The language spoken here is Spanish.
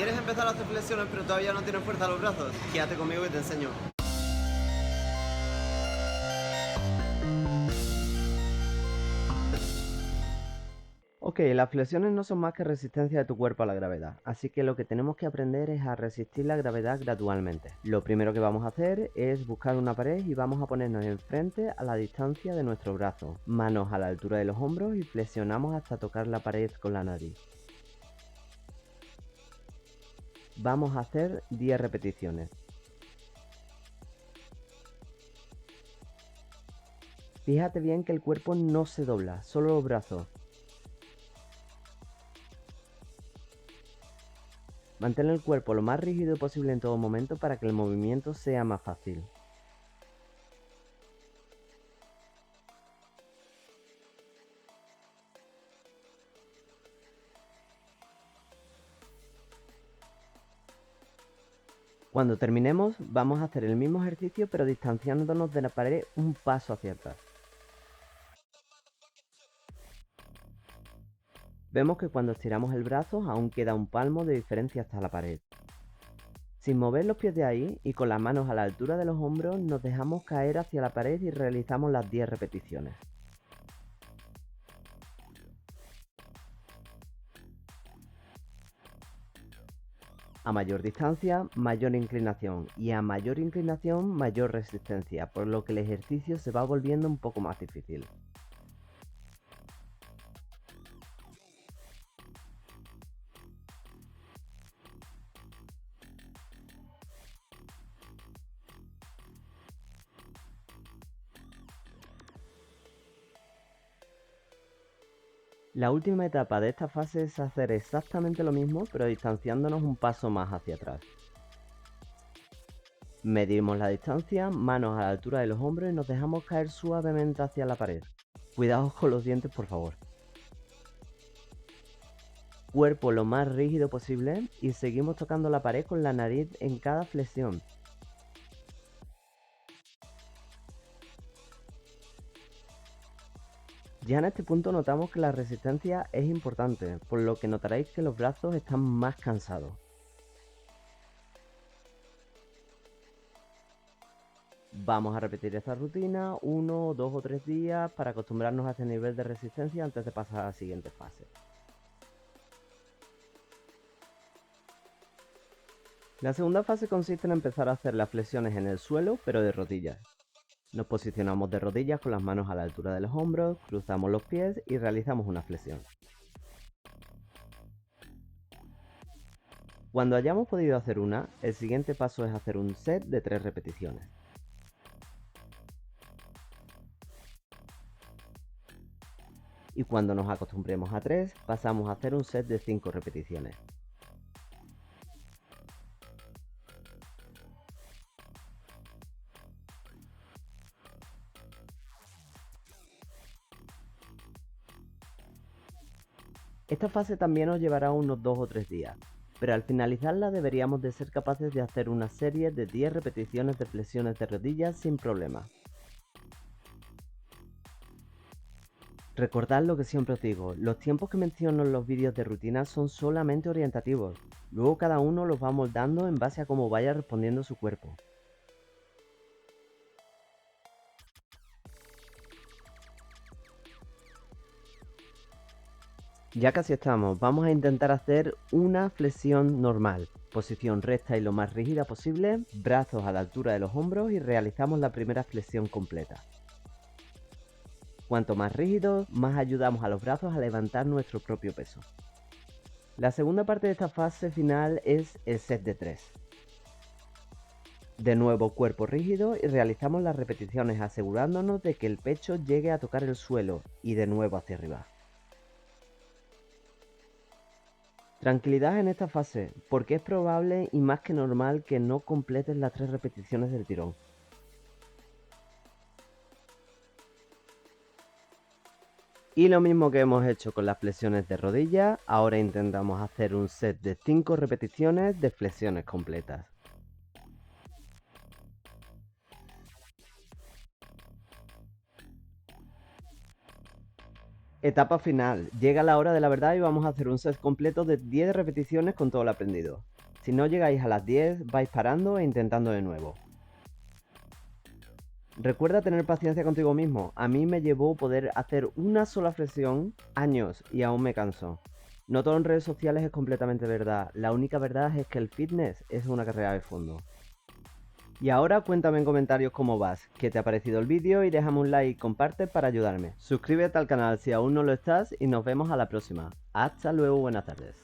¿Quieres empezar a hacer flexiones pero todavía no tienes fuerza a los brazos? Quédate conmigo y te enseño. Ok, las flexiones no son más que resistencia de tu cuerpo a la gravedad, así que lo que tenemos que aprender es a resistir la gravedad gradualmente. Lo primero que vamos a hacer es buscar una pared y vamos a ponernos enfrente a la distancia de nuestro brazo, manos a la altura de los hombros y flexionamos hasta tocar la pared con la nariz. Vamos a hacer 10 repeticiones. Fíjate bien que el cuerpo no se dobla, solo los brazos. Mantén el cuerpo lo más rígido posible en todo momento para que el movimiento sea más fácil. Cuando terminemos, vamos a hacer el mismo ejercicio pero distanciándonos de la pared un paso hacia atrás. Vemos que cuando estiramos el brazo aún queda un palmo de diferencia hasta la pared. Sin mover los pies de ahí y con las manos a la altura de los hombros nos dejamos caer hacia la pared y realizamos las 10 repeticiones. A mayor distancia, mayor inclinación y a mayor inclinación, mayor resistencia, por lo que el ejercicio se va volviendo un poco más difícil. La última etapa de esta fase es hacer exactamente lo mismo, pero distanciándonos un paso más hacia atrás. Medimos la distancia, manos a la altura de los hombros y nos dejamos caer suavemente hacia la pared. Cuidado con los dientes, por favor. Cuerpo lo más rígido posible y seguimos tocando la pared con la nariz en cada flexión. Ya en este punto notamos que la resistencia es importante, por lo que notaréis que los brazos están más cansados. Vamos a repetir esta rutina 1, 2 o 3 días para acostumbrarnos a este nivel de resistencia antes de pasar a la siguiente fase. La segunda fase consiste en empezar a hacer las flexiones en el suelo, pero de rodillas. Nos posicionamos de rodillas con las manos a la altura de los hombros, cruzamos los pies y realizamos una flexión. Cuando hayamos podido hacer una, el siguiente paso es hacer un set de 3 repeticiones. Y cuando nos acostumbremos a 3, pasamos a hacer un set de 5 repeticiones. Esta fase también nos llevará unos 2 o 3 días, pero al finalizarla deberíamos de ser capaces de hacer una serie de 10 repeticiones de flexiones de rodillas sin problema. Recordad lo que siempre os digo, los tiempos que menciono en los vídeos de rutina son solamente orientativos, luego cada uno los va moldando en base a cómo vaya respondiendo su cuerpo. Ya casi estamos, vamos a intentar hacer una flexión normal, posición recta y lo más rígida posible, brazos a la altura de los hombros y realizamos la primera flexión completa. Cuanto más rígidos, más ayudamos a los brazos a levantar nuestro propio peso. La segunda parte de esta fase final es el set de 3. De nuevo cuerpo rígido y realizamos las repeticiones asegurándonos de que el pecho llegue a tocar el suelo y de nuevo hacia arriba. Tranquilidad en esta fase, porque es probable y más que normal que no completes las 3 repeticiones del tirón. Y lo mismo que hemos hecho con las flexiones de rodilla, ahora intentamos hacer un set de 5 repeticiones de flexiones completas. Etapa final, llega la hora de la verdad y vamos a hacer un set completo de 10 repeticiones con todo lo aprendido. Si no llegáis a las 10, vais parando e intentando de nuevo. Recuerda tener paciencia contigo mismo. A mí me llevó poder hacer una sola flexión años y aún me canso. No todo en redes sociales es completamente verdad. La única verdad es que el fitness es una carrera de fondo. Y ahora cuéntame en comentarios cómo vas, qué te ha parecido el vídeo y déjame un like y comparte para ayudarme. Suscríbete al canal si aún no lo estás y nos vemos a la próxima. Hasta luego, buenas tardes.